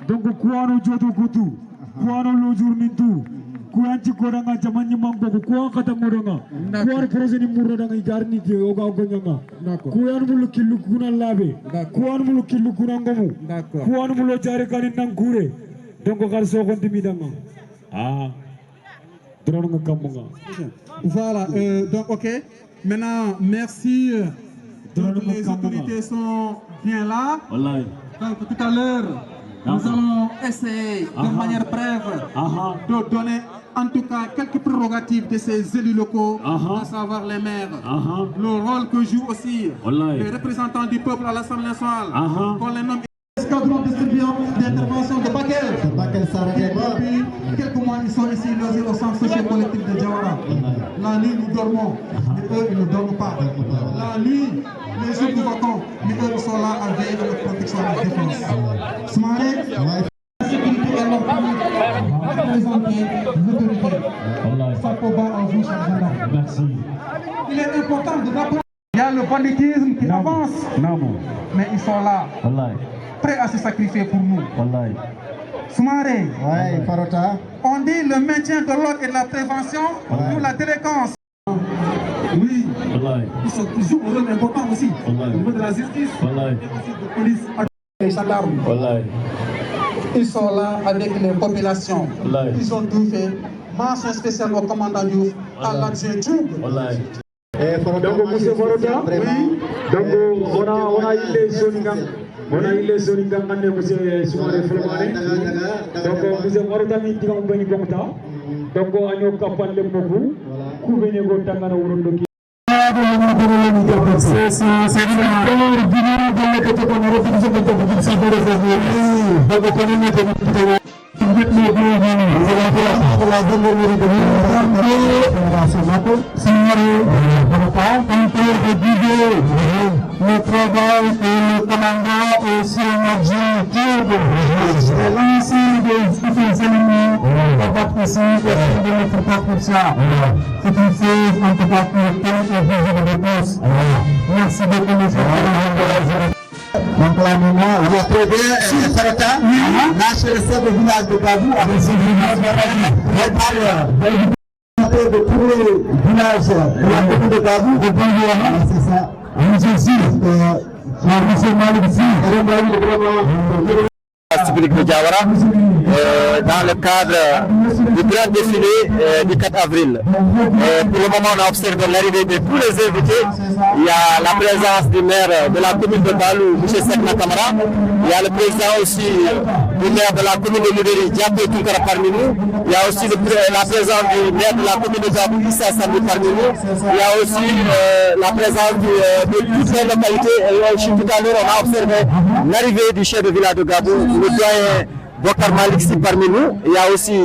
Donc kuano jodo kutu, kuano lojur mintu, kuanci koranga jamannya mangko, kuang kata moranga, kuan proses ni muranga igarni ke oga ogonyanga, kuan mulu kilu kuna labe, kuan mulu kilu kuna ngomu, kuan mulu cari kanin nang kure, donc karso konti midanga. Ah, drone kamunga. Voilà, donc ok. Maintenant, merci. Donc, les autorités sont bien là. Donc tout à l'heure, nous allons essayer de manière brève de donner en tout cas quelques prérogatives de ces élus locaux, à savoir les maires, le rôle que jouent aussi les représentants du peuple à l'Assemblée nationale, qu'on les nomme escadron de surveillance d'intervention de Bakel. Depuis quelques mois, ils sont ici logés au centre socio-collectif de Diawara. La nuit, nous dormons, mais eux, ils ne dorment pas. La nuit, les jours nous vacons, mais eux, ils sont là à veiller à notre protection et notre défense. Smarek, la sécurité est leur public, représenter l'autorité. Ça peut pas en vous, chers gendarmes. Merci. Il est important de rappeler qu'il y a le banditisme qui avance, mais ils sont là, prêts à se sacrifier pour nous. Soumaré, on dit le maintien de l'ordre et de la prévention pour la délinquance. Oui, ils jouent un rôle important aussi au niveau de la justice et aussi de police et les gendarmes. Ils sont là avec les populations. Ils ont tout fait. Mention spéciale au commandant Diouf, à l'adjoint Diouf. Donc, monsieur Morota, oui. Donc, on a eu les zoningang. On a eu les zoningang, monsieur Soumaré Flomane. Donc, monsieur Morota, nous avons béni Gongta. Donc, on a eu Kapan le Mogu. Koubeni Gongta, on a eu le travail et le commandant et synergie de l'ensemble des éléments de notre parcours. C'est une chose en tout cas qui est très visible de tous. Merci beaucoup, monsieur. Donc là maintenant, vous retrouvez Sarata, national chef de village de Gabou, avec ses villages de tous les villages de la commune de Gabou, c'est ça. Monsieur aussi, monsieur Malik public de Diawara dans le cadre du grand défilé du 4 avril. Pour le moment, on a observé l'arrivée de tous les invités. Il y a la présence du maire de la commune de Balou, M. Sekna Kamara. Il y a le président aussi du maire de la commune de Libéry, Diapé Tunkara parmi nous. Il y a aussi la présence du maire de la commune de Gabou, Issa Sambi parmi nous. Il y a aussi la présence de toutes les localités. Et tout à l'heure, on a observé l'arrivée du chef de village de Gabou, le doyen Bokar Malik parmi nous. Il y a aussi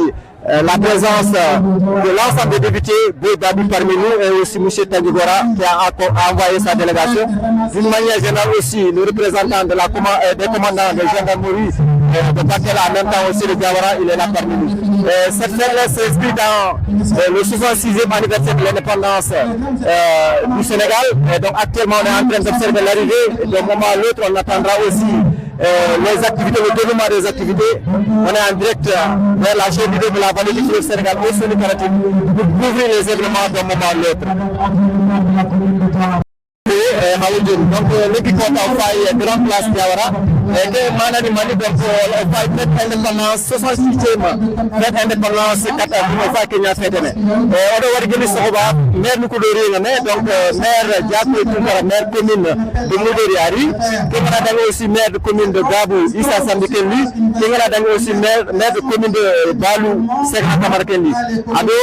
la présence de l'ensemble des députés, Boy Babi parmi nous, et aussi M. Tangigora qui a envoyé sa délégation. D'une manière générale aussi, le représentant de des commandants de gendarmerie de Bakel, en même temps aussi le Diawara, il est là parmi nous. Cette fête s'inscrit dans le 66e anniversaire de l'indépendance du Sénégal. Et donc actuellement, on est en train d'observer l'arrivée. D'un moment à l'autre, on attendra aussi les activités, le développement des activités. On est en direct vers la chaîne de la vallée du fleuve Sénégal au Sénégal pour couvrir les événements d'un moment à l'autre. Donc l'équipe compte en faille Grande Place Diawara et que Manani Mani donc on faille fête indépendance 66e fête indépendance 4 avril on faille Kenya fête ne on doit organiser ce combat maire nous couleur donc maire Diapé Tunkara maire commune de Moudori Ari Kenya Dango aussi maire de commune de Gabou Issa Sambi Kenli Kenya Dango aussi maire de commune de Balou Sekna Kamara Kenli ado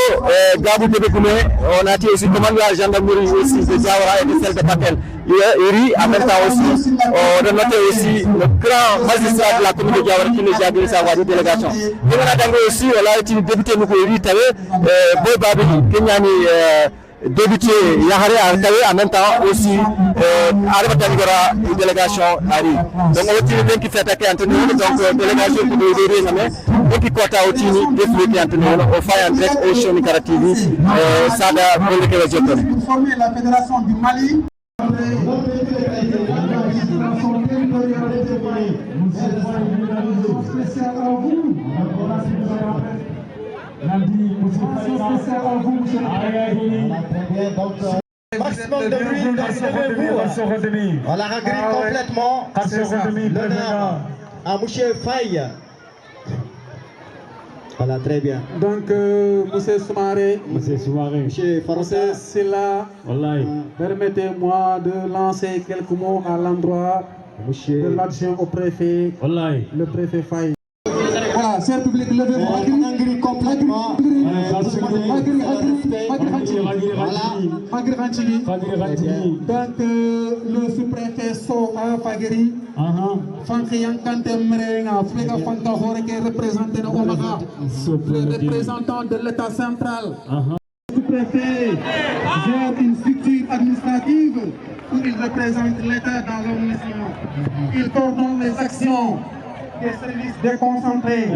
Gabou Tébékoumé on a aussi commandant la gendarmerie aussi de Diawara et de celle de Bakel. Uri, en même temps aussi, on a noté aussi le grand magistrat de la commune de Diawara qui nous a donné sa voix de délégation. Et on a d'abord aussi, on a été député nous Uri, Boy Babi, Kenyani, député Yahare Artawe, en même temps aussi, Arba Tangora, une délégation Ari. Donc on a été bien qui fait attaquer Anthony, donc délégation pour nous aider, donc qui compte à Otini, défilé Anthony, au faille en direct au show Nikara TV, Sada, pour lequel je connais. Pour former la fédération du Mali. spécial à vous. Mention spéciale à vous, monsieur. Très bien, donc maximum de bruit, derrière vous. On la regrette complètement. L'honneur à monsieur Faye. Voilà, très bien. Donc, monsieur Soumaré, Monsieur Faroussa, Silla, permettez-moi de lancer quelques mots à l'endroit de l'adjoint au préfet, le préfet Faye. Voilà, cher public, levez-vous. on agree complètement. Donc, le sous-préfet So à Fagiri, Fankriyan Kante Mrenga, Flega Fanka Horeke, représenté dans Omaha, le représentant de l'État central. Le sous-préfet gère une structure administrative où il représente l'État dans leur mission. Il coordonne les actions des services déconcentrés.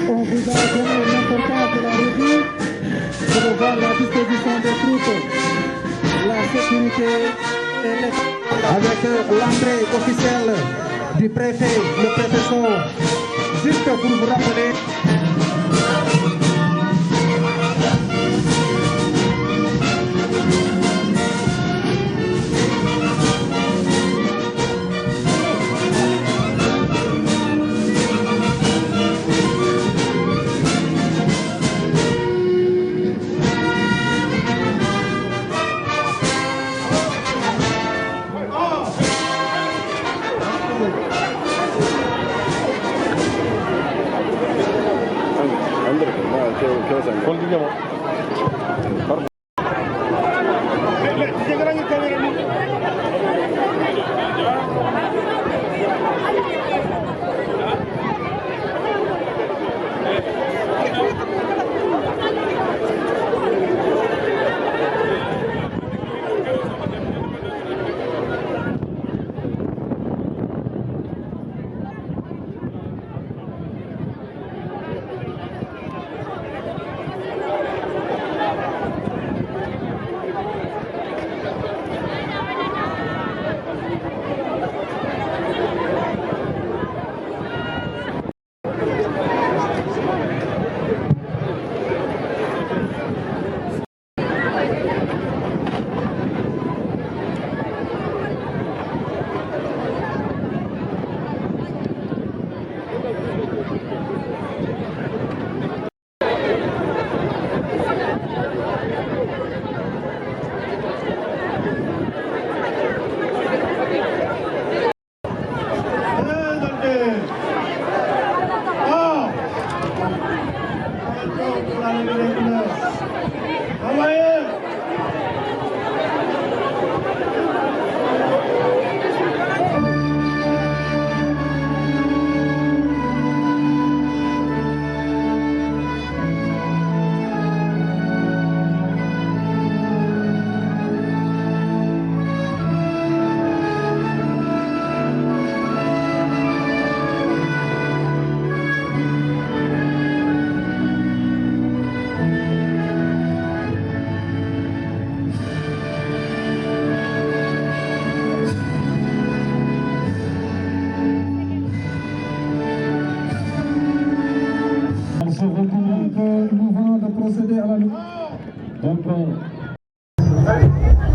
On vous a donné l'importance de la revue pour voir la disposition des troupes, la sécurité et l'état. Avec l'entrée officielle du préfet, le professeur, juste pour vous rappeler.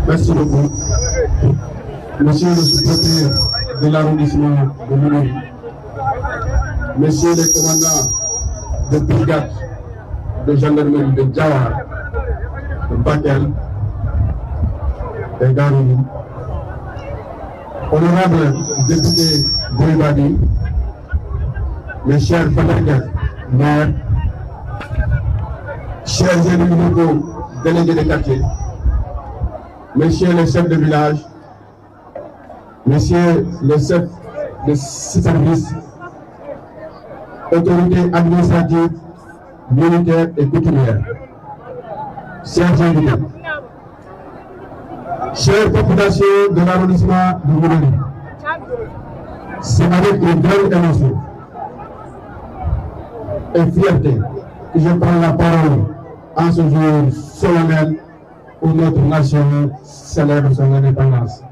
Merci beaucoup. Monsieur le sous-préfet de l'arrondissement de Moulin, Monsieur le commandant de brigade de gendarmerie de Djawara, de Bakel, et Garouni, honorable député Boubadi, mes chers collègues maires, chers élus locaux, délégués de quartier, messieurs les chefs de village, messieurs les chefs de service, autorités administratives, militaires et coutumières, chers invités, chères populations de l'arrondissement de Moulin, c'est avec une grande émotion et fierté que je prends la parole en ce jour solennel où notre nation célèbre son indépendance.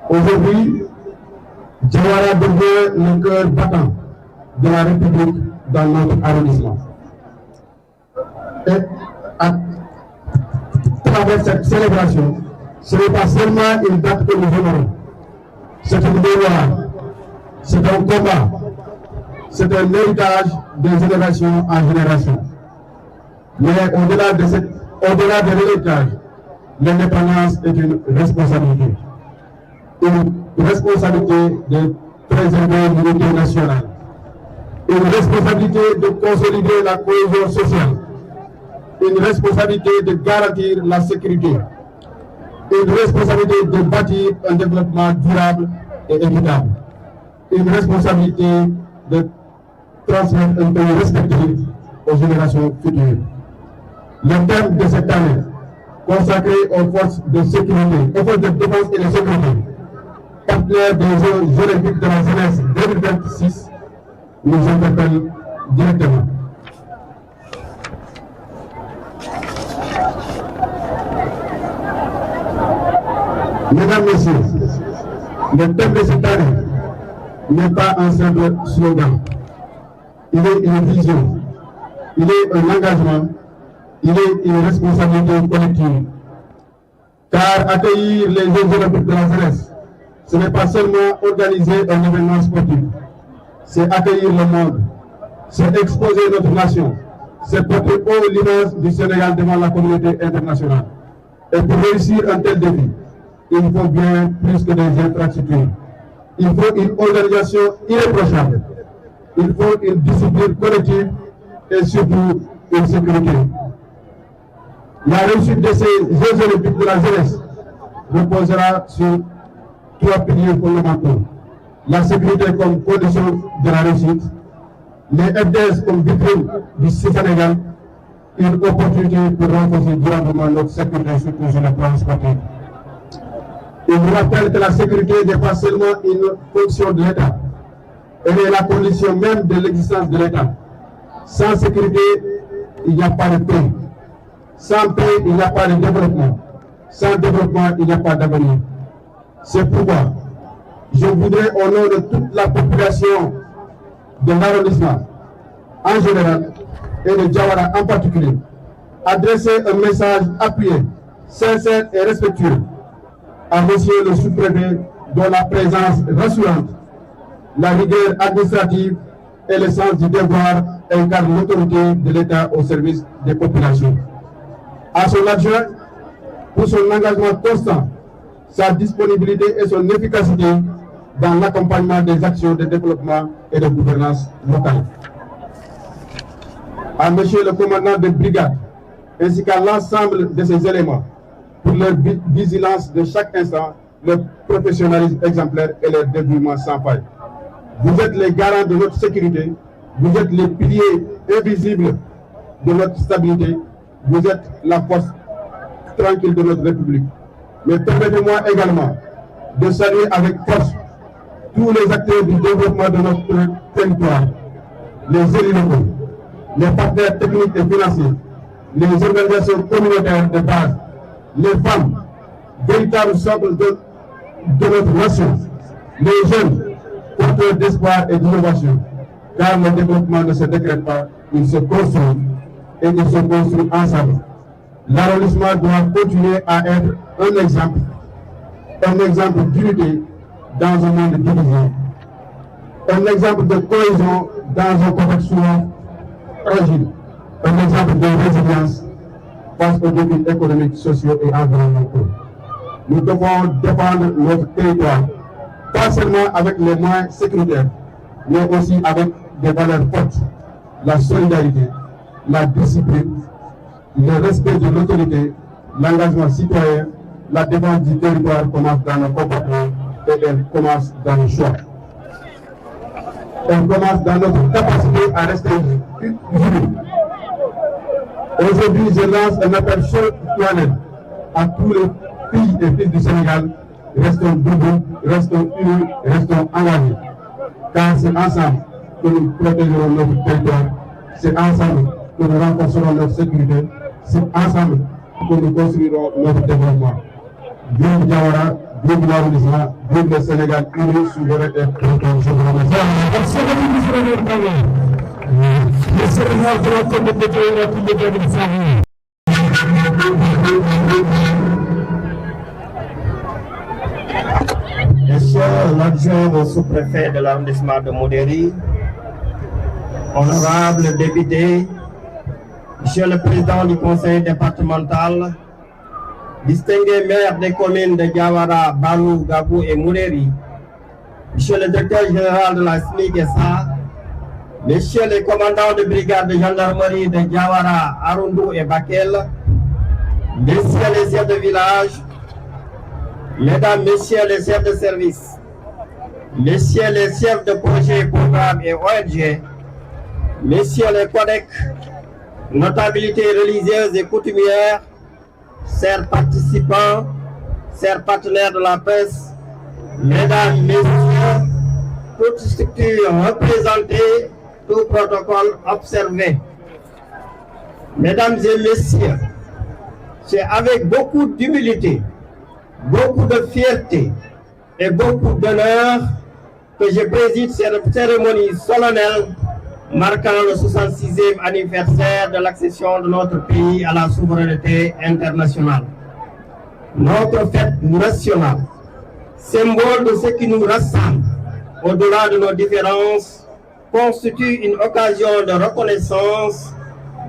Aujourd'hui, Djawara devient le cœur battant de la République dans notre arrondissement. Et à travers cette célébration, ce n'est pas seulement une date que nous honorons, c'est une mémoire, c'est un combat, c'est un héritage de génération en génération. Mais au-delà de l'héritage, l'indépendance est une responsabilité. Une responsabilité de préserver l'unité nationale. Une responsabilité de consolider la cohésion sociale. Une responsabilité de garantir la sécurité. Une responsabilité de bâtir un développement durable et équitable. Une responsabilité de transmettre un pays respecté aux générations futures. Le thème de cette année, consacré aux forces de sécurité, aux forces de défense et de sécurité, partenaires des Jeux olympiques de la jeunesse 2026, nous interpelle directement. Mesdames, Messieurs, le thème de cette année n'est pas un simple slogan. Il est une vision, il est un engagement, il est une responsabilité collective. Car accueillir les Jeux olympiques de la jeunesse, ce n'est pas seulement organiser un événement sportif, c'est accueillir le monde, c'est exposer notre nation, c'est porter haut l'image du Sénégal devant la communauté internationale. Et pour réussir un tel défi, il faut bien plus que des infrastructures. Il faut une organisation irréprochable. Il faut une discipline collective et surtout une sécurité. La réussite de ces Jeux olympiques de la jeunesse reposera sur 3 piliers fondamentaux. La sécurité comme condition de la réussite, les FDS comme vitrine du Sénégal, une opportunité pour renforcer durablement notre sécurité surtout sur le plan sportif. Il vous rappelle que la sécurité n'est pas seulement une fonction de l'État, elle est la condition même de l'existence de l'État. Sans sécurité, il n'y a pas de paix. Sans paix, il n'y a pas de développement. Sans développement, il n'y a pas d'avenir. C'est pourquoi je voudrais, au nom de toute la population de l'arrondissement en général et de Djawara en particulier, adresser un message appuyé, sincère et respectueux à monsieur le sous-préfet dont la présence rassurante, la rigueur administrative et le sens du devoir incarnent l'autorité de l'État au service des populations. À son adjoint, pour son engagement constant, sa disponibilité et son efficacité dans l'accompagnement des actions de développement et de gouvernance locale. À monsieur le commandant de brigade, ainsi qu'à l'ensemble de ces éléments, pour leur vigilance de chaque instant, leur professionnalisme exemplaire et leur dévouement sans faille. Vous êtes les garants de notre sécurité, vous êtes les piliers invisibles de notre stabilité, vous êtes la force tranquille de notre République. Mais permettez-moi également de saluer avec force tous les acteurs du développement de notre territoire, les élus locaux, les partenaires techniques et financiers, les organisations communautaires de base, les femmes, véritables socles de notre nation, les jeunes, porteurs d'espoir et d'innovation, car le développement ne se décrète pas, il se construit et il se construit ensemble. l'arrondissement doit continuer à être un exemple d'unité dans un monde divisé, un exemple de cohésion dans un contexte souvent fragile, un exemple de résilience face aux défis économiques, sociaux et environnementaux. Nous devons défendre notre territoire, pas seulement avec les moyens sécuritaires, mais aussi avec des valeurs fortes, la solidarité, la discipline, le respect de l'autorité, l'engagement citoyen, la défense du territoire commence dans nos comportements et elle commence dans nos choix. Elle commence dans notre capacité à rester unis. Aujourd'hui, je lance un appel solennel à tous les filles et fils du Sénégal. Restons debout, restons unis, restons engagés. Car c'est ensemble que nous protégerons notre territoire. C'est ensemble que nous renforcerons notre sécurité. C'est ensemble que nous construirons notre développement. Vive Diawara, vive l'arrondissement, vive le Sénégal uni, souverain et protéger. Je vous remercie. Monsieur l'adjoint au sous-préfet de l'arrondissement de Modéry, honorable député, Monsieur le président du conseil départemental, distingué maire des communes de Diawara, Balou, Gabou et Modéry, Monsieur le directeur général de la SMIC et SA, Messieurs les commandants de brigade de gendarmerie de Diawara, Arundou et Bakel, Messieurs les chefs de village, Mesdames, Messieurs les chefs de service, Messieurs les chefs de projet, programmes et ONG, Messieurs les codecs, notabilités religieuses et coutumières, chers participants, chers partenaires de la presse, Mesdames, Messieurs, toutes structures représentées, tout protocole observé. Mesdames et Messieurs, c'est avec beaucoup d'humilité, beaucoup de fierté et beaucoup d'honneur que je préside cette cérémonie solennelle marquant le 66e anniversaire de l'accession de notre pays à la souveraineté internationale. Notre fête nationale, symbole de ce qui nous rassemble au-delà de nos différences, constitue une occasion de reconnaissance,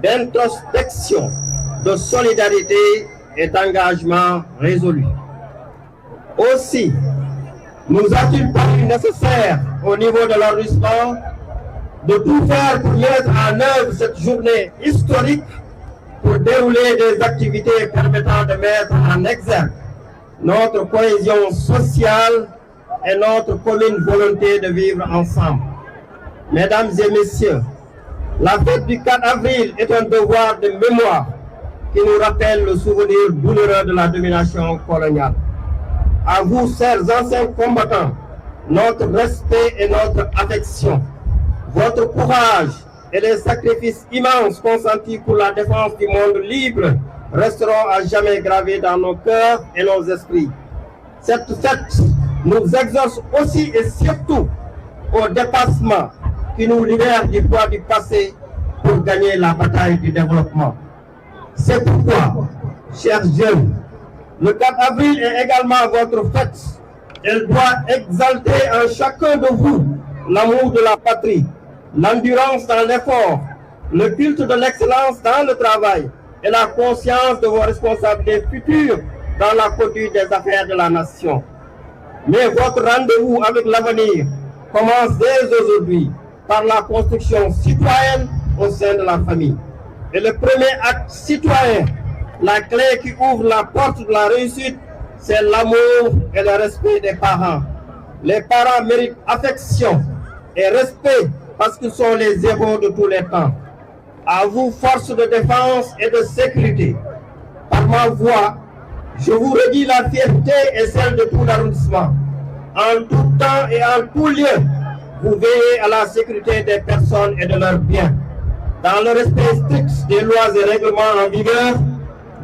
d'introspection, de solidarité et d'engagement résolu. Aussi, nous a-t-il paru nécessaire au niveau de l'arrondissement de tout faire pour mettre en œuvre cette journée historique pour dérouler des activités permettant de mettre en exergue notre cohésion sociale et notre commune volonté de vivre ensemble. Mesdames et messieurs, la fête du 4 avril est un devoir de mémoire qui nous rappelle le souvenir douloureux de la domination coloniale. À vous, chers anciens combattants, notre respect et notre affection. Votre courage et les sacrifices immenses consentis pour la défense du monde libre resteront à jamais gravés dans nos cœurs et nos esprits. Cette fête nous exhorte aussi et surtout au dépassement qui nous libère du poids du passé pour gagner la bataille du développement. C'est pourquoi, chers jeunes, le 4 avril est également votre fête. Elle doit exalter en chacun de vous l'amour de la patrie, l'endurance dans l'effort, le culte de l'excellence dans le travail et la conscience de vos responsabilités futures dans la conduite des affaires de la nation. Mais votre rendez-vous avec l'avenir commence dès aujourd'hui par la construction citoyenne au sein de la famille. Et le premier acte citoyen, la clé qui ouvre la porte de la réussite, c'est l'amour et le respect des parents. Les parents méritent affection et respect parce qu'ils sont les héros de tous les temps. À vous, forces de défense et de sécurité, par ma voix, je vous redis la fierté et celle de tout l'arrondissement. En tout temps et en tout lieu, vous veillez à la sécurité des personnes et de leurs biens. Dans le respect strict des lois et règlements en vigueur,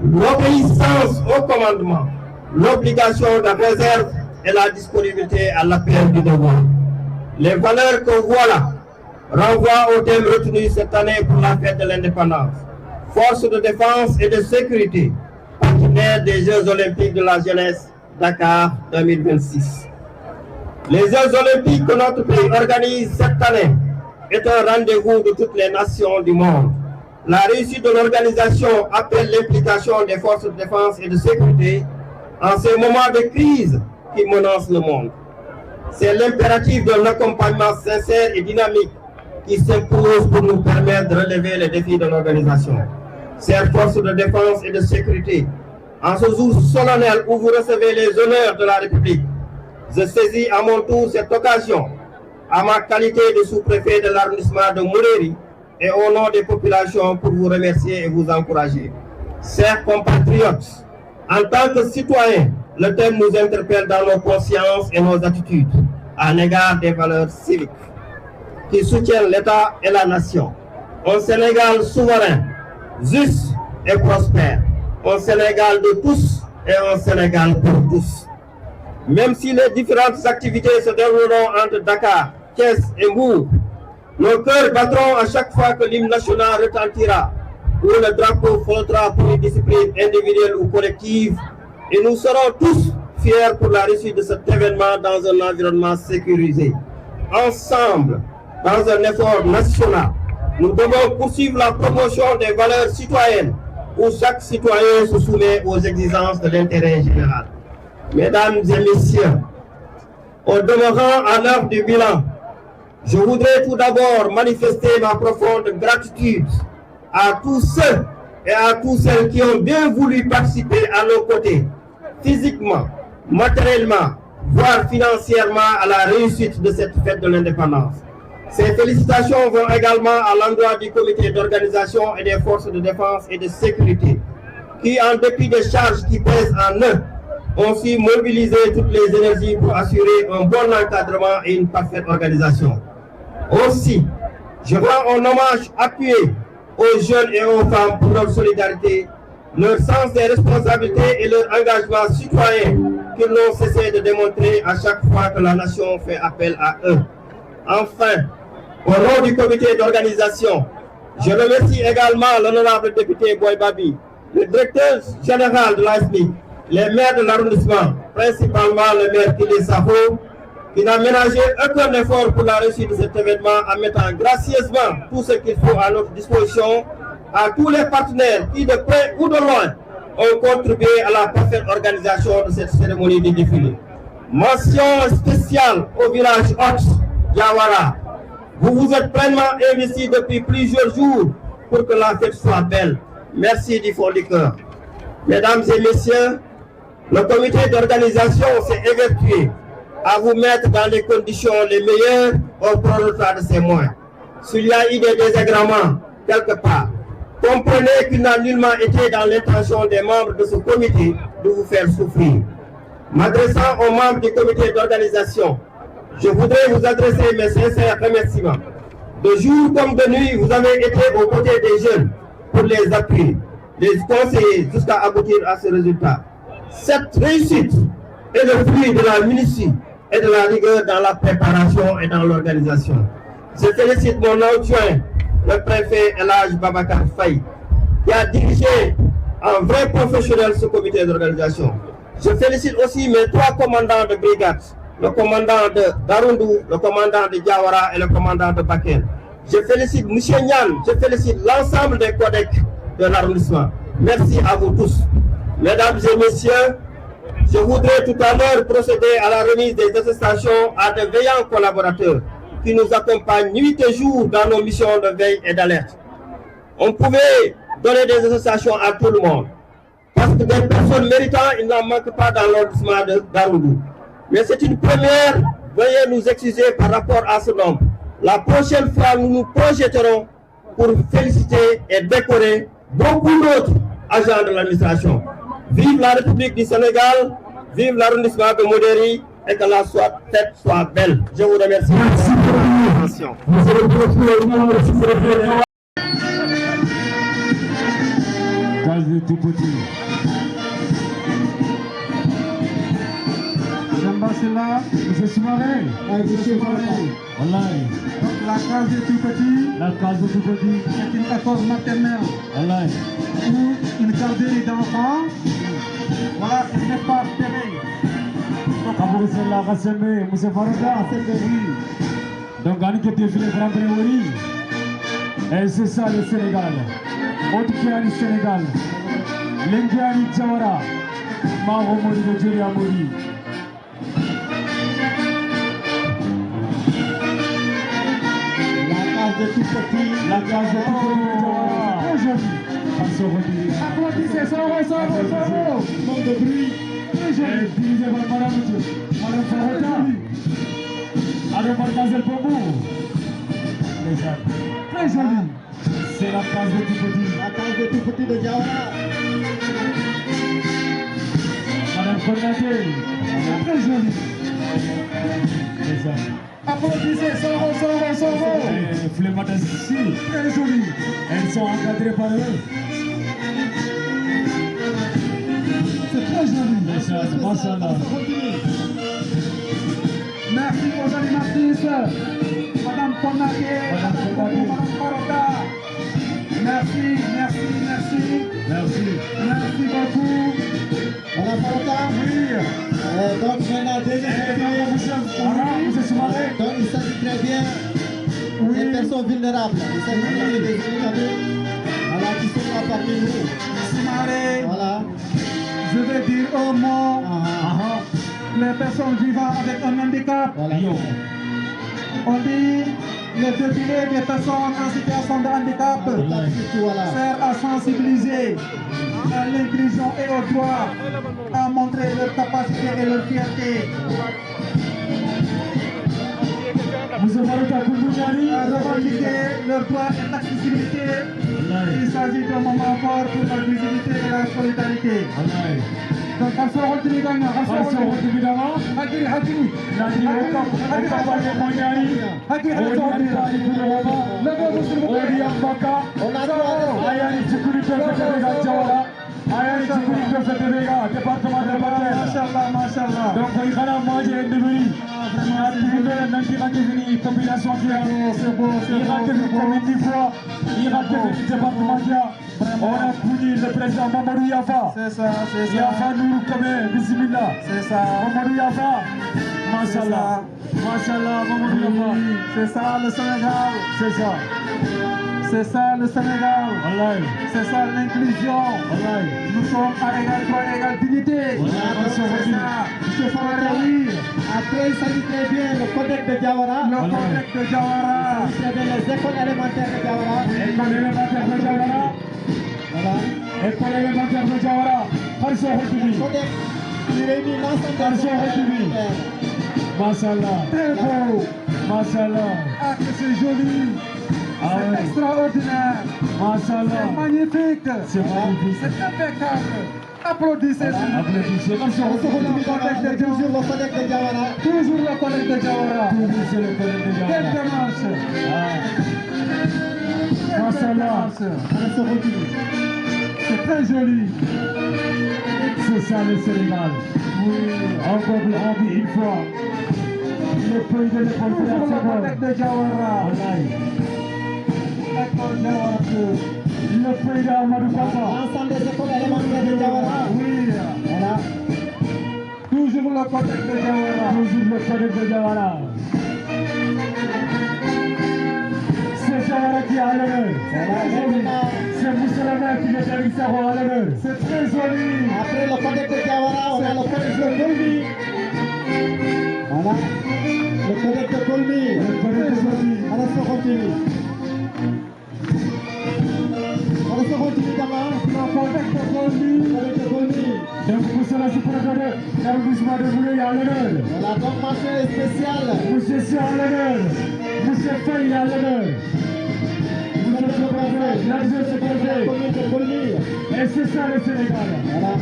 l'obéissance au commandement, l'obligation de réserve et la disponibilité à l'appel du devoir. Les valeurs que voilà renvoient au thème retenu cette année pour la fête de l'indépendance. forces de défense et de sécurité, partenaires des Jeux olympiques de la jeunesse Dakar 2026. Les Jeux olympiques que notre pays organise cette année est un rendez-vous de toutes les nations du monde. La réussite de l'organisation appelle l'implication des forces de défense et de sécurité en ces moments de crise qui menacent le monde. C'est l'impératif d'un accompagnement sincère et dynamique qui s'impose pour nous permettre de relever les défis de l'organisation. Chères forces de défense et de sécurité, en ce jour solennel où vous recevez les honneurs de la République, je saisis à mon tour cette occasion, à ma qualité de sous-préfet de l'arrondissement de Mouréry et au nom des populations pour vous remercier et vous encourager. Chers compatriotes, en tant que citoyens, le thème nous interpelle dans nos consciences et nos attitudes à l'égard des valeurs civiques qui soutiennent l'État et la nation. Un Sénégal souverain, juste et prospère. Un Sénégal de tous et un Sénégal pour tous. Même si les différentes activités se dérouleront entre Dakar, Thiès et Mbour, nos cœurs battront à chaque fois que l'hymne national retentira ou le drapeau flottera pour une discipline individuelle ou collective, et nous serons tous fiers pour la réussite de cet événement dans un environnement sécurisé. Ensemble, dans un effort national, nous devons poursuivre la promotion des valeurs citoyennes où chaque citoyen se soumet aux exigences de l'intérêt général. Mesdames et messieurs, au demeurant à l'heure du bilan, je voudrais tout d'abord manifester ma profonde gratitude à tous ceux et à toutes celles qui ont bien voulu participer à nos côtés, physiquement, matériellement, voire financièrement à la réussite de cette fête de l'indépendance. Ces félicitations vont également à l'endroit du comité d'organisation et des forces de défense et de sécurité, qui, en dépit des charges qui pèsent en eux, ont su mobiliser toutes les énergies pour assurer un bon encadrement et une parfaite organisation. Aussi, je rends un hommage appuyé aux jeunes et aux femmes pour leur solidarité, leur sens des responsabilités et leur engagement citoyen qu'ils n'ont cessé de démontrer à chaque fois que la nation fait appel à eux. Enfin, au nom du comité d'organisation, je remercie également l'honorable député Boy Babi, le directeur général de l'ASMI, les maires de l'arrondissement, principalement le maire Kili Safo, qui n'a ménagé aucun effort pour la réussite de cet événement en mettant gracieusement tout ce qu'il faut à notre disposition, à tous les partenaires qui, de près ou de loin, ont contribué à la parfaite organisation de cette cérémonie du défilé. Mention spéciale au village Hot Diawara. Vous vous êtes pleinement investis depuis plusieurs jours pour que la fête soit belle. Merci du fond du cœur. Mesdames et messieurs, le comité d'organisation s'est évertué à vous mettre dans les conditions les meilleures au prorata de ces mois. S'il y a eu des désagréments quelque part, comprenez qu'il n'a nullement été dans l'intention des membres de ce comité de vous faire souffrir. M'adressant aux membres du comité d'organisation, je voudrais vous adresser mes sincères remerciements. De jour comme de nuit, vous avez été aux côtés des jeunes pour les appuyer, les conseiller jusqu'à aboutir à ce résultat. Cette réussite est le fruit de la minutie et de la rigueur dans la préparation et dans l'organisation. Je félicite mon adjoint, le préfet Elhadji Babacar Faye, qui a dirigé en vrai professionnel ce comité d'organisation. Je félicite aussi mes trois commandants de brigade, le commandant de Darundou, le commandant de Diawara et le commandant de Bakel. Je félicite M. Nyan, je félicite l'ensemble des codecs de l'arrondissement. Merci à vous tous. Mesdames et messieurs, je voudrais tout à l'heure procéder à la remise des attestations à de veillants collaborateurs qui nous accompagnent nuit et jour dans nos missions de veille et d'alerte. On pouvait donner des attestations à tout le monde, parce que des personnes méritantes, il n'en manque pas dans l'arrondissement de Darundou. Mais c'est une première, veuillez nous excuser par rapport à ce nombre. La prochaine fois, nous nous projetterons pour féliciter et décorer beaucoup d'autres agents de l'administration. Vive la République du Sénégal, vive l'arrondissement de Mouréry et que la fête soit belle. Je vous remercie. Merci pour votre attention. Calme tout petit. Madame Bassela, M. Soumaré. Wallahi. Donc la case des tout petits La case de tout petit. est une école maternelle Wallahi. ou une garderie d'enfants. Voilà, il n'est pas terré. Kamu kesela kaseme musa faruda. Donc gani ke défilé Grand Prix Wori. Et c'est ça le Sénégal. Otkiani Sénégal. Lengiani Jawara. Maho Mori de Julia Mori. La case de tout petit. La case de tout petit. Très joli. Applaudissez, Soro. Manque de bruit. Dirigé par Madame Farouda. Alors Mademoiselle Bobo. Très joli. C'est la case de tout petit. La case de tout petit de Diawara. Madame Konaté. Très joli. C'est ça. Applaudissez, Soro. Flemata ici. Très joli. Elles sont encadrées par eux. C'est très joli. Machallah. Merci aux animatrices. Madame Konaté, Madame Farouda. Merci. Merci beaucoup. Madame Farouda. Oui. Donc maintenant, donc il s'agit très bien des personnes vulnérables. Il s'agit des handicapés, voilà, qui sont là parmi nous. Soumaré, Voilà. je vais dire un mot. Ah, Les personnes vivant avec un handicap, voilà. on dit les défilés des personnes en situation de handicap Surtout, voilà. sert à sensibiliser à l'inclusion et au droit, à montrer leur capacité et leur fierté, Monsieur Farouda Koundouniani. à revendiquer leur droit et l'accessibilité. Il s'agit d'un moment fort pour la visibilité et la solidarité. Donc, on se retrouve dans Machallah. Donc, il va la manger un devenir. Population qui C'est beau. il va devenir département qui a. On a connu le président Mamadou Yafa. C'est ça. Yafa nous comme bismillah. C'est ça. Mamadou Yafa. Machallah. Mamadou Yafa. C'est ça le Sénégal. C'est ça. C'est ça le Sénégal. Wallahi. C'est ça l'inclusion. Wallahi. Nous sommes à égal droit et égale dignité. Attention, C'est ça. Monsieur Farouda, après il s'agit très bien le codex de Diawara. Le codex de Diawara. Il s'agit très bien les écoles élémentaires de Diawara. École élémentaire de Diawara. Voilà. École élémentaire de Diawara. Harso Hotibi. Codex qui réunit l'ensemble des Attention, écoles Hotibi. élémentaires. Machallah. Très beau. Machallah. Ah, que c'est joli. Ah C'est ouais. extraordinaire. Machallah. C'est magnifique. C'est magnifique. C'est impeccable. Applaudissez. Applaudissez. Attention, Toujours Hotibi. le codex de Diawara. Toujours le collègue de Diawara. Toujours c'est le collègue de Quelle Diawara. démarche. Ah. Machallah. C'est très joli. C'est ça le Sénégal. Encore on dit une fois. Le pays de l'école de la Toujours le seconde. collègue de Diawara. Wallahi. École Diawara. Le pays d'Amadou Papa. L'ensemble des écoles élémentaires de Diawara. Oui. Voilà. Toujours le collègue de Diawara. Toujours le collègue de Diawara. C'est Diawara qui est à l'honneur. C'est Moussa le maire qui est avec Saro à l'honneur. C'est très joli. Après le codex de Diawara, on a le codex de Golmi. Voilà. Le codex de Golmi. Le collègue de Golmi. On se continue. On se continue d'abord. Le collègue de Golmi. Le codex de Golmi. Donc Moussa le sous-préfet l'arrondissement de Boulay à l'honneur. Voilà, donc mention spéciale. Monsieur Sy à l'honneur. Monsieur Faye à l'honneur. Monsieur le sous-préfet, l'adjoint Le sous-préfet. codex de Golmi. Et c'est ça le Sénégal. Voilà.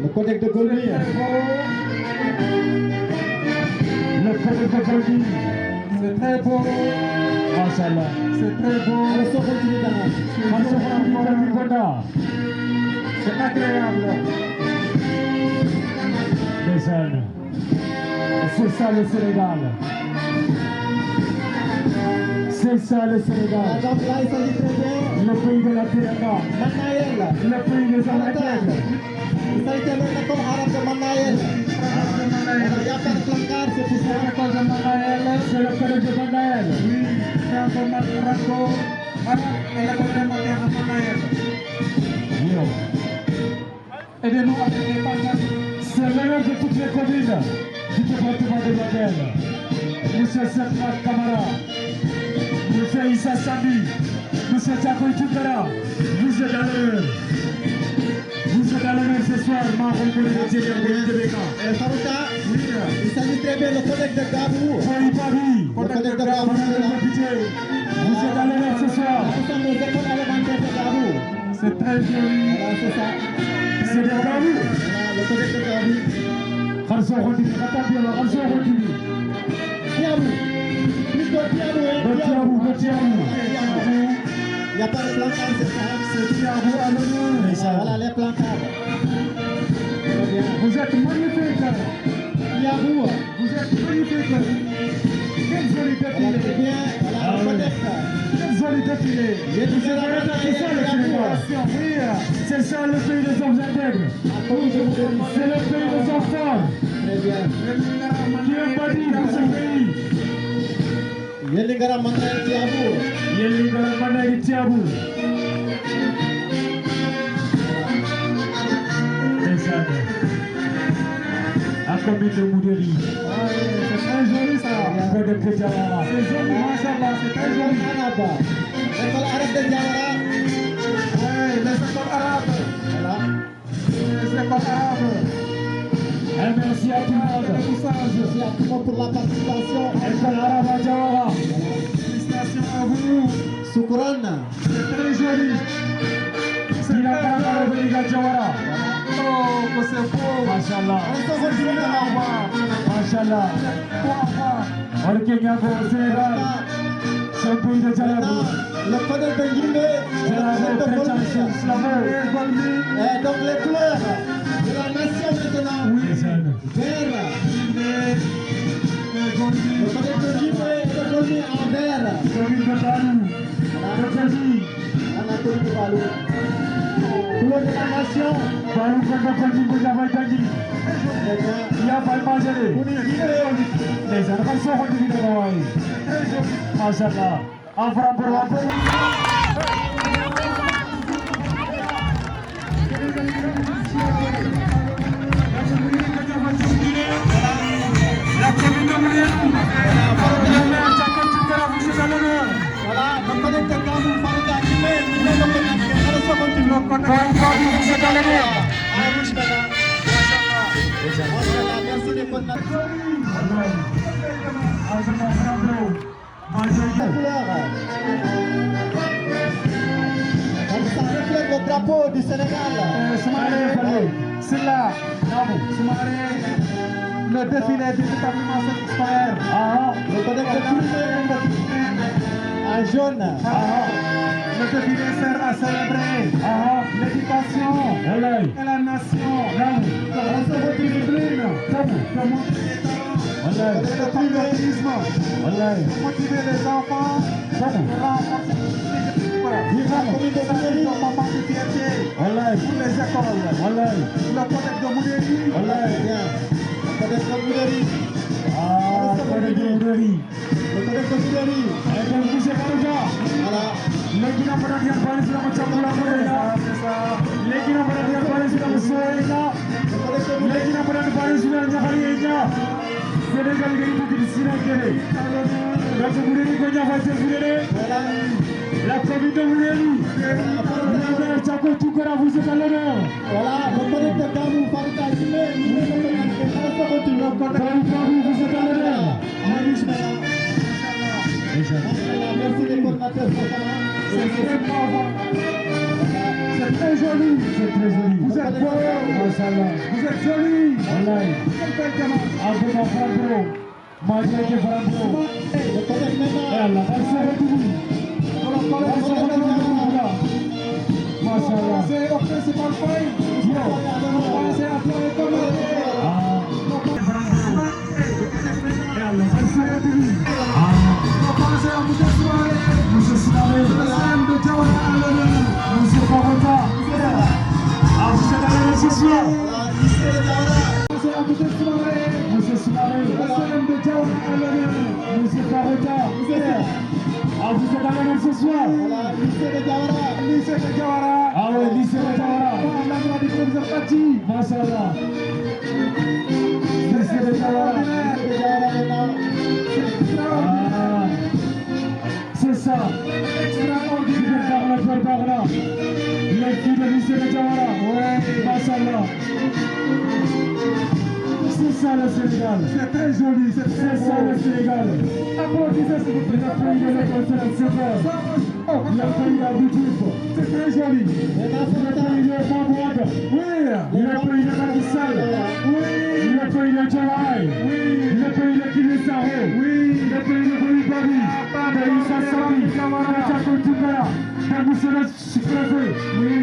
Le codex de Golmi. Le collègue de Golmi. C'est très beau. Machallah. C'est très beau. On se continue d'abord. Parce que vous avez Gonda. C'est agréable. C'est ça le Sénégal. C'est ça le Sénégal. Donc là, il s'agit très bien. Le pays de la Teranga. Manaël. Le pays des Amateurs. Il s'agit très bien de l'école arabe de Manaël. Il y a pas de placard, c'est tout ça. L'école de Manaël, c'est le collège de Manaël. Oui, c'est un format franco-arabe et la complémentaire de Manaël. Aidez-nous avec les pancartes. C'est l'honneur de toutes les communes du département de Bakel. Monsieur Sermat Kamara, Monsieur Issa Sami, Monsieur Tchakoy Tukara, vous êtes à l'honneur. Vous êtes à l'honneur ce soir, Mahmoud Moulin de Beka. Farouka, il s'agit très bien le collègue de Gabou. Soyez Paris, Le collègue de Gabou. vous êtes à l'honneur ce soir. Nous sommes aux écoles élémentaires de Gabou. C'est très joli. Voilà, c'est ça. C'est de Gabou. Voilà, le collègue de Gabou. Kharso Rodini, Katapiola, Kharso Rodini. Tiabou. Plutôt Tiabou, hein. Tiabou. Il n'y a pas de placard, c'est ça. C'est Thiago à l'honneur. Voilà les placards. Très bien. Vous êtes magnifique. Tiabou. Vous êtes magnifique. Quel joli Voilà, défilé. très bien. Voilà, le collègue. Quel joli défilé. Vous êtes à l'honneur, c'est ça le Sénégal. Oui. C'est ça le pays des hommes intègres. C'est le pays des enfants. Très bien. Qui est bâti pour ce pays. Yelingara Manaël Tiabou. Yeli Garamana et Tiabou. A combien de Mouderi. C'est très joli ça. Après de Kéjara. C'est joli, machallah, c'est très joli. Araba. L'école arabe de Diawara. Oui, les écoles arabes. Voilà. Les écoles arabes. Et merci à tout le monde. Merci à tout le monde pour la participation. École arabe à Diawara. Félicitations à vous. Soukran. C'est très joli. C'est Il a très pas joli. de Beniga Diawara. Oh, que c'est beau. Machallah. On se retrouve là. Machallah. Or Kenyago au Sénégal. C'est un pays de Jalabou. Le collègue de Guinée. Jalabou, de chrétien, Bolivie. islamo. Et donc les couleurs de la nation maintenant. Oui, c'est Vert. Le collègue de Guinée est devenu en vert. Commune de Balou. De Kéji. On a connu Balou. Couleur de la nation. Balou Kondo Kondi Boujava Tangi. Très bien. Il y a pas de manger. Pour Guinée. Les enfants sont revenus de Hawaï. Machallah. En frappe pour la paix. La commune de Moulin. Le maire Tchakoy Tukara, vous êtes à l'honneur. Voilà, le collègue de Gabou, Farouka Guinée, nous sommes le collègue. Allez, ça continue. Vous êtes à l'honneur. À la bouche maintenant. Machallah, merci les bonnes nations. La couleur. Donc ça reflète le drapeau du Sénégal. Soumaré, c'est là. Soumaré, le défilé du département scolaire. Le collègue de Guinée en jaune. Le défilé sert à célébrer l'éducation et la nation. On se rediscipline pour montrer les talents et le patriotisme, pour motiver les enfants, pour renforcer Vive la commune de Moulin. un moment de fierté pour les écoles. Le collègue de Moulin. Bien. Le collègue de Moulin. Ah, collègue de Moulin. Le collègue de Moulin. Et donc, vous êtes là. Voilà. Léegi na mën a diar bari si la ma càmm la mooy la léegi na mën a diar bari si la ma sooy la Le collègue de Moulin. léegi na mën a bari si la ñaxari ye ña Sénégal ngay dugg di sina kere donc Moulin ko ñaxate Moulin Voilà. la commune de Moulin le maire Tchakoy Tukara vous êtes à l'honneur Voilà. Le collègue de Gabou, Farouka Guinée, nous sommes le collègue. Allez, ça continue. Paris vous êtes à l'honneur À la bouche maintenant. Machallah, merci les coordinateurs. C'est très joli. c'est très joli Vous êtes beau. Machallah Vous êtes joli. wallahi Abdou Farambro Madia ke Farambro Le collègue maintenant. yalla xar sa retuni xar sa retuni Machallah C'est au principal point. Yo Pensez à toi et comme ah yalla xar sa retuni Pensez à Moussa Souare. Ah, vous êtes à l'honneur ce soir. Voilà, lycée de Diawara. Lycée de Diawara. Ah ouais, lycée de Diawara. L'endroit du professeur Fati. Mashallah. Lycée de Diawara. Lycée de Diawara maintenant. Ah, c'est ça. Extraordinaire. Les filles de lycée de Diawara. Ouais, Mashallah. C'est ça le Sénégal. C'est très joli, c'est très C'est ça beau. le Sénégal. Applaudissez s'il vous plaît. Le pays de l'école, c'est le Sénégal. Le pays d'habitude. C'est très joli. Maintenant, Le pays de Mamouad. Oui. Le pays de Macky Sall. Oui. Le pays de Djawai. Oui. Le pays de Kilisaro. Oui. Le pays de Koulibaly. De Issa Sabi. De Tchako Toukara. De Moussa Chifrefé. Oui.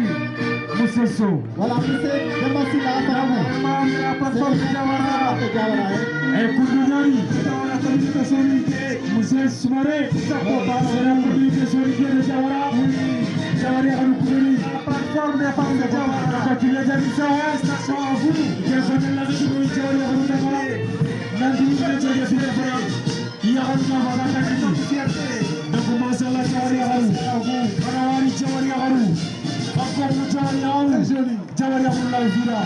Moussa Sow. voilà, lycée de Massina. Vraiment, la plateforme de Diawara. De Diawara, hein. Et Koundougnari. Diawara, communauté sororité. Moussa Soumaré. C'est la communauté sororité de Diawara. Diawara Yaroukouleri. La plateforme des femmes de Diawara. Quand il y a des missions, Félicitations à vous. Diawara Yaroukouleri. Nandi Diawara Yaroukouleri. Yaroukouleri. Fierté. Donc, Mashallah Diawara Yaroukouleri. Marawari Diawara Yaroukouleri. Encore le Diawara Yaroukouleri. Très joli. Diawara Yaroukouleri Vira.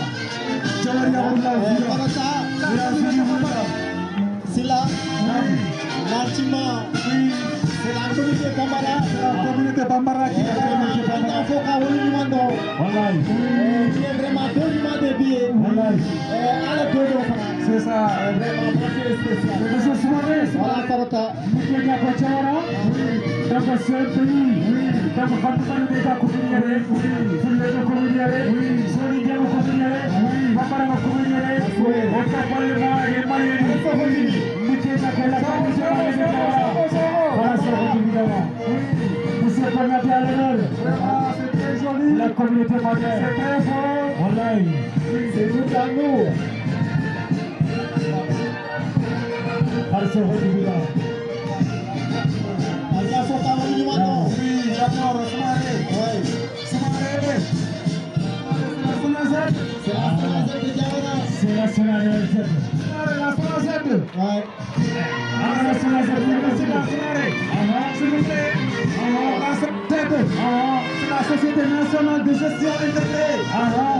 Diawara Yaroukouleri Voilà Vira. ça. Vira. C'est là. L'artiment. C'est la communauté Bambara. La communauté Bambara qui est là. Maintenant, il faut qu'on roule du monde. Wallahi. Il y a vraiment deux mois de billets. Wallahi. À la deux de France. C'est ça. Vraiment, bracelet spécial. Monsieur Soumaré. Voilà, Tarota. Mouké Gako Diawara. Donc, c'est un pays. Donc, Fatou Deka Kouminiere. Fulé de Kouminiere. Sori Diallo Kouminiere. Bambara de Kouminiere. On peut parler de Maliens. Mouké Gako la communauté de Diawara. Voilà, c'est le Diawara. Monsieur Konaté à l'honneur. Vraiment, c'est très joli. La communauté malienne. C'est très beau. Wallahi. C'est tout à nous. Parce que Diawara. Il faut qu'on roule du monde. Oui, d'accord, Soumaré. Oui. Soumaré. C'est la France de Diawara. C'est la Sénat. La Sonazel. Ouais. Ah, la Sénat. S'il vous plaît. La Sonazel. C'est la Société nationale de gestion intégrée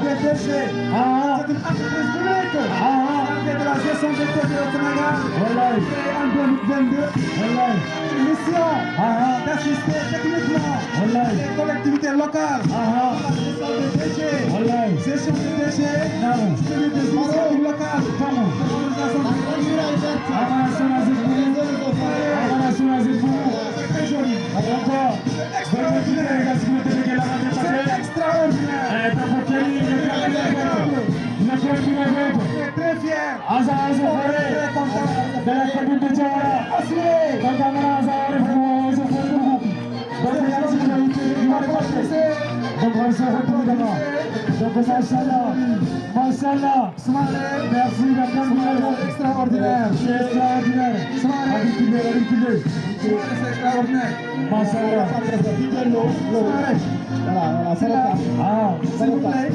des déchets. C'est une entreprise publique. Chargée de la gestion des déchets au Sénégal. Créée en 2022. Mission d'assister techniquement les collectivités locales à la gestion des déchets. Gestion des déchets. Suivi des initiatives locales. Organisation La du culture est verte. C'est très joli. C'est extraordinaire. C'est très fier. Très content. Mashallah, merci C'est extraordinaire. c'est extraordinaire. Habitué. C'est extraordinaire. Mashallah. Voilà, c'est là. Ah, S'il vous plaît.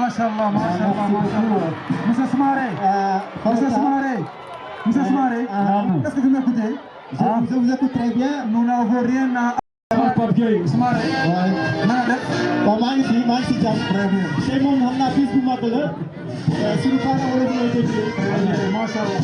Mashallah, mashallah. Monsieur Soumaré, Monsieur Soumaré, est-ce que vous m'écoutez? Je vous écoute très bien. Nous n'avons rien à... Soumaré, Bon, maa ngi fi jàmm. très bien. tey moom xam naa bis bu mag la. suñu parents wala ñu lay déglu. Mashallah.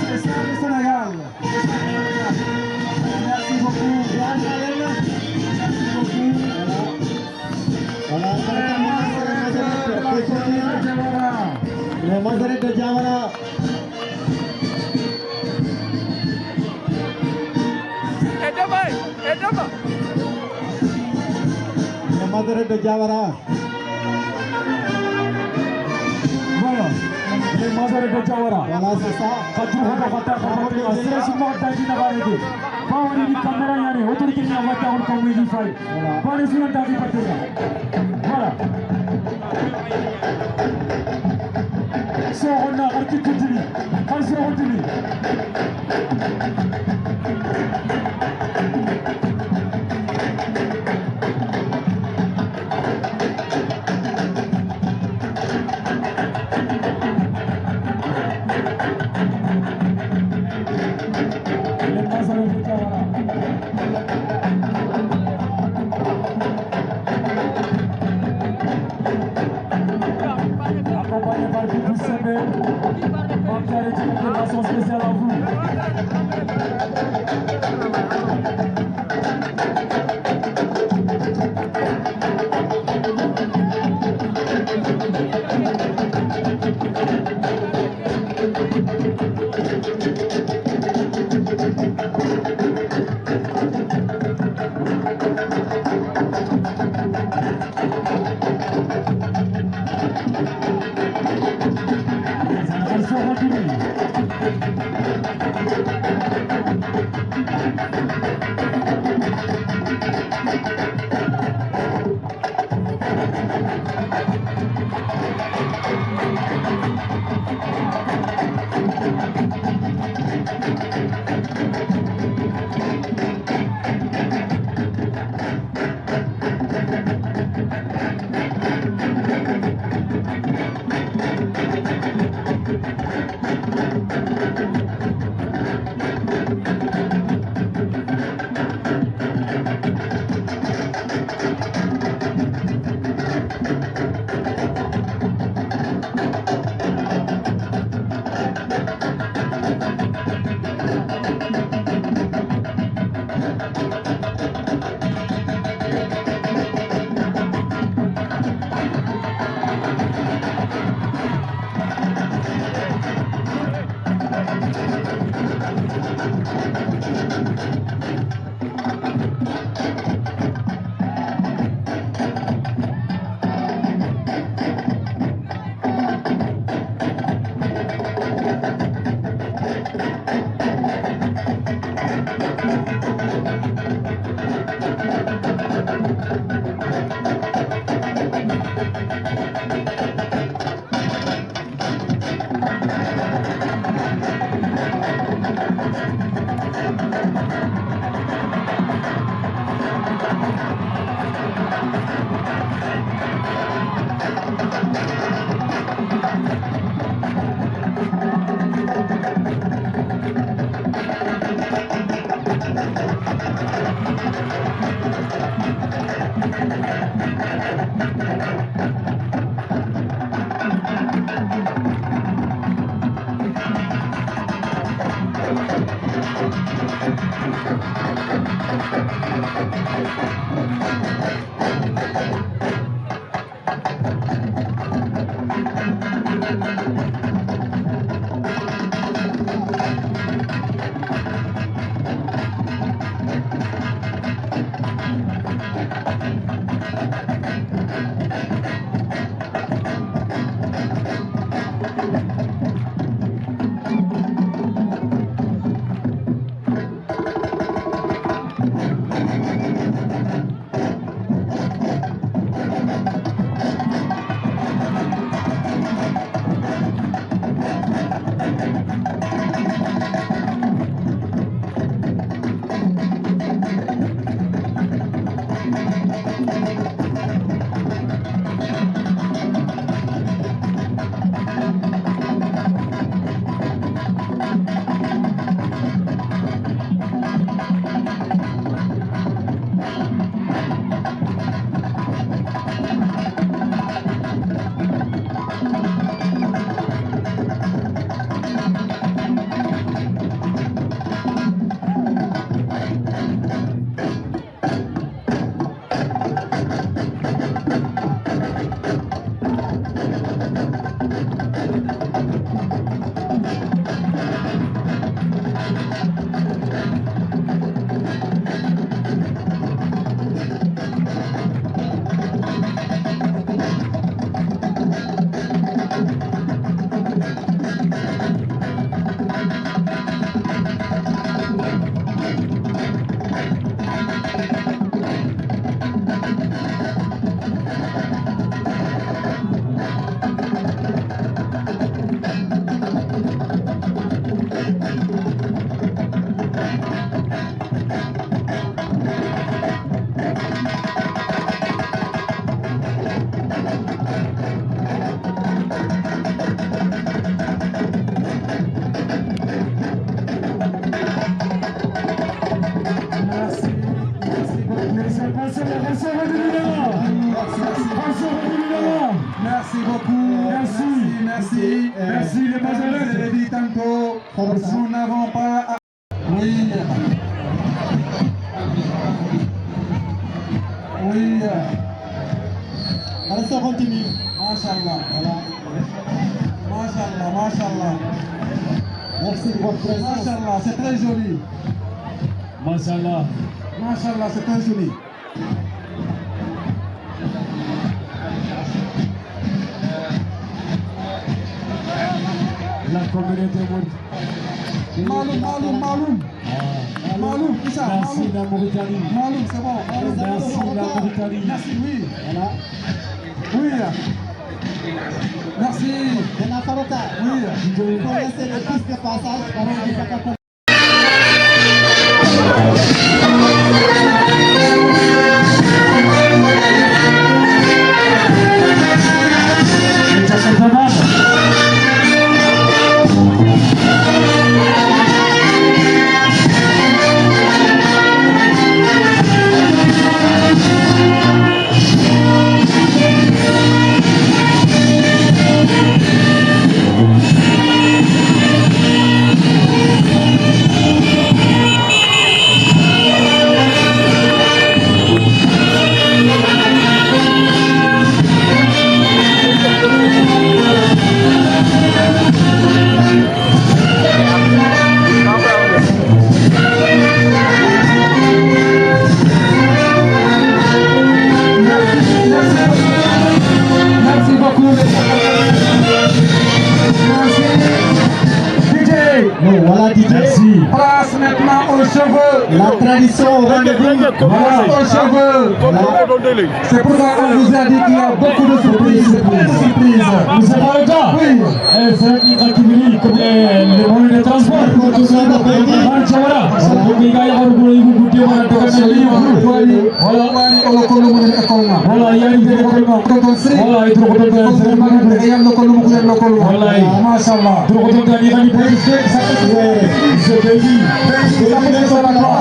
C'est ça le Sénégal. Merci beaucoup. Voilà, le Mazaret de Diawara. Le Mazaret de Diawara. Voilà, les Mazaret de Diawara. Voilà, c'est ça. Kadru hoda khata khata asira summa daji na bareke. Bawani ni kamera yani autorité ni awata on comme il fait. Bani sunan daji patega. Voilà. So on a architecture. Kan so on accompagné par Bibou Sembé, Mampiare qui fait une mention spéciale à vous. Merci beaucoup. Merci les Mazarets. Je l'ai dit tantôt, nous n'avons pas... Oui. Alors ça continue. Machallah. Machallah. Merci de votre présence. Machallah, c'est très joli. Machallah. Machallah, c'est très joli. La communauté Maloum, tout ça. Merci la Mauritanie. Maloum, c'est bon. Merci la Mauritanie. Merci, oui. Voilà. Oui. Merci. Maintenant, Farota. Oui. Pour laisser les pistes de passage. Voilà DJ. Merci. Place maintenant aux cheveux. La tradition au rendez-vous. Place aux cheveux. C'est pourquoi on vous a dit qu'il y a beaucoup de surprises. Vous savez pas le cas? Oui. C'est un qui continue comme les moyens de transport. Voilà, il y a une école. Voilà, il y a une école. Voilà, Machallah.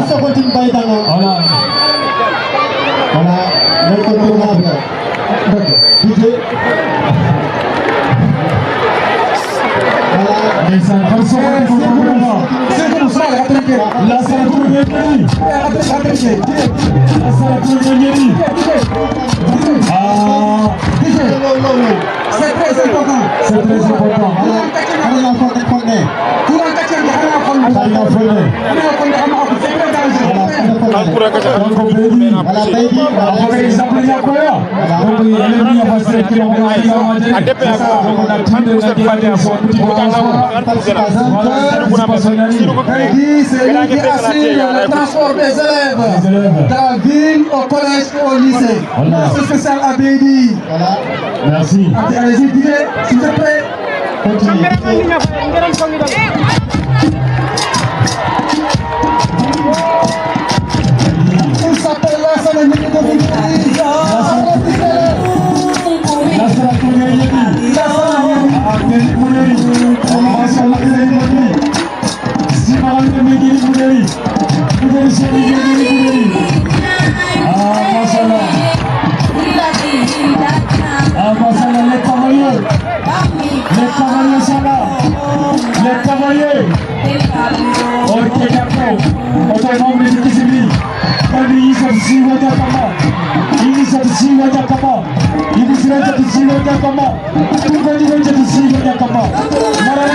Ça continue pas étonnant. Voilà. Voilà, l'incontournable. DJ. C'est très important. C'est très important. C'est lui qui assure le transport des élèves de la ville au collège et au lycée. C'est spécial à Bédi. Voilà. Merci. Allez-y, DJ, s'il te plaît. Continue. Il s'appelle Lassana Les cavaliers, autonome de Kisimi, initiative Jakama, initiative Jakama, initiative Jakama, initiative Jakama,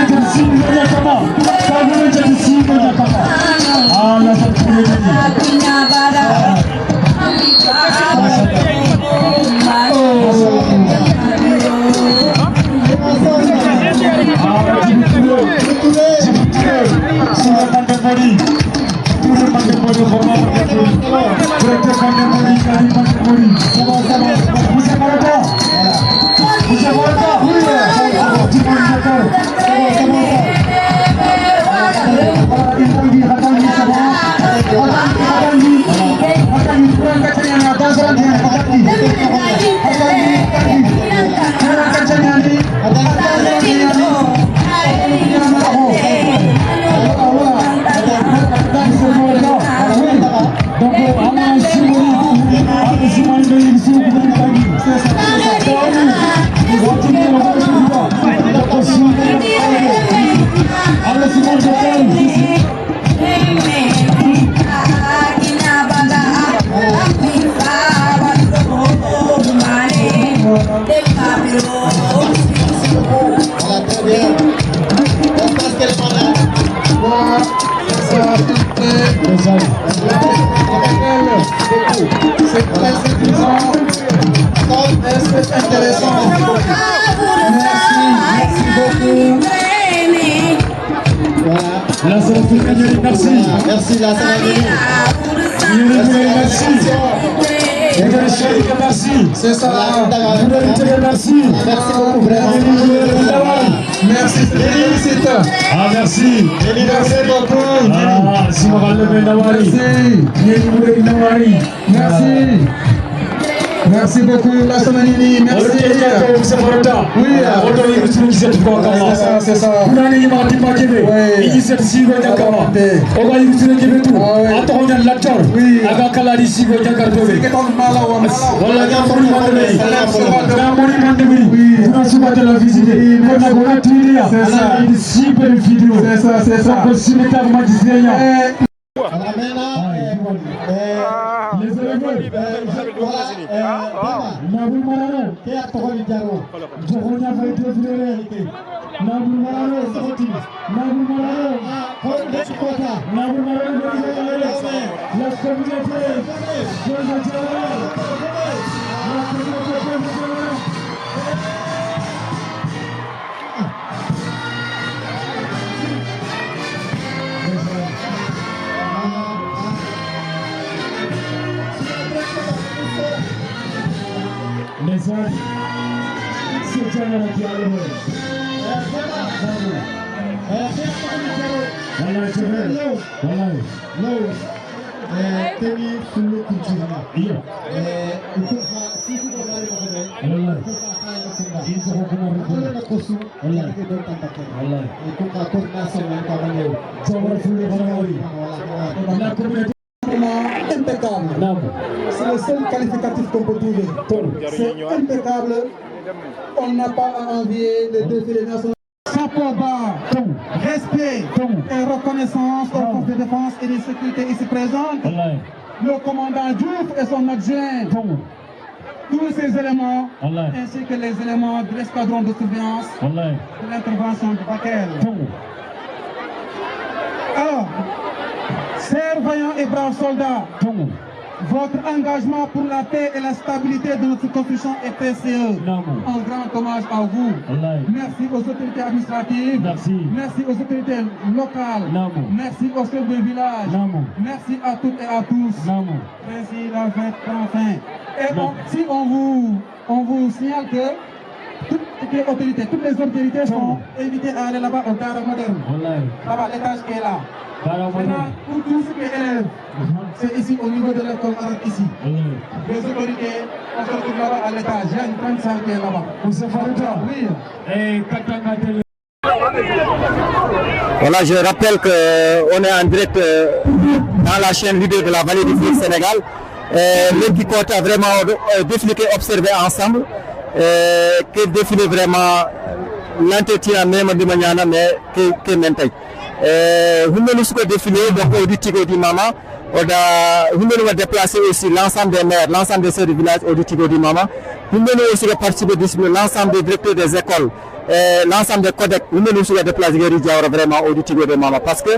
initiative Jakama, initiative Jakama. Ah, la santé. Merci la Saint-Denis. Merci. Merci. C'est ça. Merci. Merci beaucoup, vraiment. Merci, félicite. Ah, merci. Merci beaucoup. Ah, si on va lever la wari. Merci. Merci beaucoup, la Samanini. Merci. Oui, c'est ça. Impeccable. C'est le seul qualificatif qu'on peut trouver. C'est impeccable. On n'a pas à envier les défilés nationaux. Chapeau bas, respect et reconnaissance aux forces de défense et de sécurité ici présentes. Le commandant Diouf et son adjoint. Tous ces éléments, ainsi que les éléments de l'escadron de surveillance de l'intervention de Bakel. Alors, chers vaillants et braves soldats, votre engagement pour la paix et la stabilité de notre construction est précieux. Un grand hommage à vous. Merci aux autorités administratives. Merci aux autorités locales. Merci aux chefs de village. Merci à toutes et à tous. Merci la fête enfin. Et si on vous signale que toutes les autorités sont invitées à aller là-bas au Dara moderne. Là-bas, l'étage qui est là. Maintenant, pour tous ceux qui élèvent, c'est ici au niveau de l'école arabe ici. Les autorités, on se retrouve là-bas à l'étage. Il y a une grande salle qui est là-bas. Oui. Voilà, je rappelle qu'on est en direct dans la chaîne leader de la vallée du fleuve Sénégal. L'équipe côte a vraiment défilé, observé ensemble, qui défilé vraiment l'entretien même de manière, mais que maintenant. Nous nous défilé donc au Tigo di Mama. Nous avons déplacé aussi l'ensemble des maires, l'ensemble des chefs du village au Tigo di Mama. Nous avons aussi participé à l'ensemble des directeurs des écoles, l'ensemble des codecs. Nous avons aussi déplacé vraiment au Tigo di Mama parce que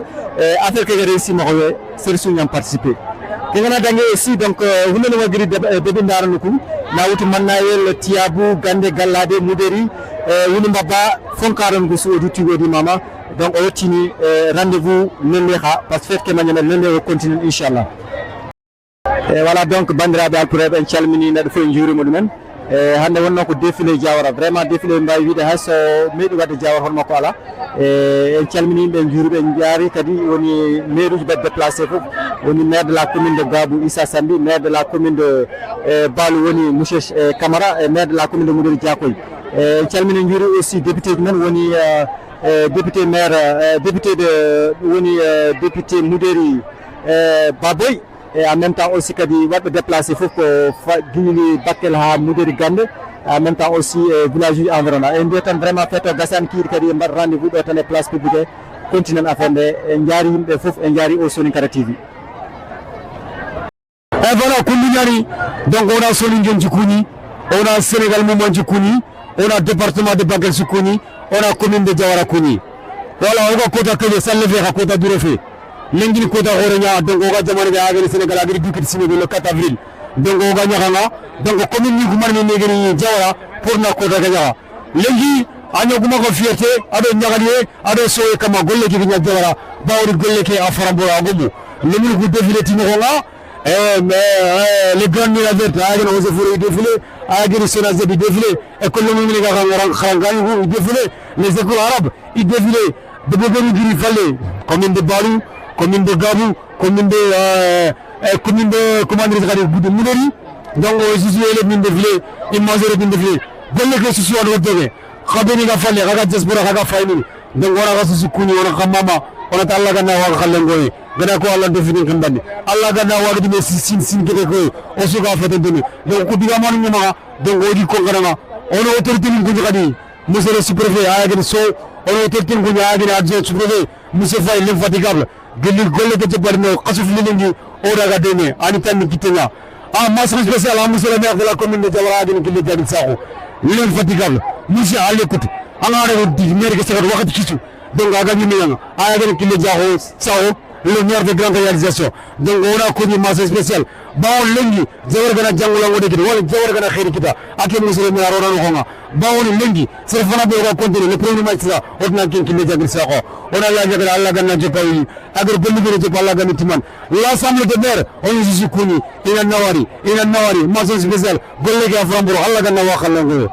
afin que réussi c'est ce qui participé. Nous avons aussi donc nous avons gris de Bindar Nuku, Naouti Manaël, Tiabou, Gande Galade, Mouderi, Wunumaba, Fonkaran Gusu au Tigo di Mama. Donc on continue rendez-vous lundi parce que lundi on continue Inch'Allah. Et voilà donc bandiraɓe alpulaɓe en calmini neɗɗo fof en juurima ɗumen hande wonno ko défilé Diawara vraiment défilé mbawi wiide hay so meeɗi wadde Diawara hono makko ala en calmini ɓe en juuriɓe en jaari kadi woni maire uji mbaɗi déplacé fof woni maire de la commune de Gabou Issa Sambi, maire de la commune de Balou woni monsieur Camara et maire de la commune de Moudiri Diakoy en calmini en juuri aussi député men woni député maire député de woni député Mouderi Baboy et en même temps aussi kadi wadɓe déplacé fof ko guili Bakel ha Mouderi Gande en même temps aussi village uji environnant en mbiya tan vraiment fête o gasani kiiɗi kadi mbaɗa rendez-vous ɗo tan e place publique continuen affaire nde en jaari yimɓe fof en jaari o Soninkaré TV. Et voilà kulluñari donc on a Soninguel Jikuni, on a Sénégal Mouvement Jikuni, on a département de Bakel Jikuni, on a commune de Diawara Kuni. Voilà, on va kota que ça le verra kota du refait. L'engin kota Orenya, donc on va demander à le Sénégal à l'agriculture le 4 avril. Donc on va gagner, donc commune ni Goumane Negri Diawara pour na kota Diawara. L'engin, anya Goumako fierté, ado Nyagalié, ado Soye Kama Golle qui vient Diawara, Baouri Golle qui a Farambora Gomu. le mur défilé Timoronga, les grands murs verts, Agen Osefuri défilé, Agen Sonazé défilé, et que le mur Kharangani défilé, les écoles arabes, ils défilaient de Boboni Girifale, commune de Balou, commune de Gabou, commune de Commandant de Mouderi, donc je suis les mines défilé, ils mangent les défilé, bonne que ce soit le défilé, Khabeni Gafale, Raga Diaspora, Raga Faini, donc on a reçu Kuni, on a Kamama, on a Allah Gana Khalengoy, Gana ko Allah défini Kambani, Allah Gana Wagdi Sin Keko, Osoga Fatendoni, donc Kubiga Manima, donc Odi Kongarama, on a autorité Kudikadi, Monsieur le sous-préfet, Agen So, on a autorité Kudikadi, adjoint sous-préfet, Monsieur Faye, l'infatigable, Geli Gole de Barno, Kassouf Lilingi, Oraga Dene, Anitan Kitena. Ah, masse spéciale à monsieur le maire de la commune de Diawara, qui est à Sao, l'infatigable, Monsieur à l'écoute, en arrière du maire qui s'est rejoint Kisu, donc à Gagné, à Agen qui est à Sao, le maire de grande réalisation. Donc on a connu masse spéciale. Bon, Lengi, Zawargana Djangola Wodeki, Zawargana Kherikita, Ake monsieur le maire Ronan Bon, Lengi, c'est le fanabe au contenu, le premier match là, on a qui est à Sao, on a la Gagana, la Gana Jepaï, Agro-Belibé de Palaganitiman. L'ensemble de maires, on est ici connu, il y a Nawari, masse spéciale, Golega Frambro, Allah Gana Wakalango.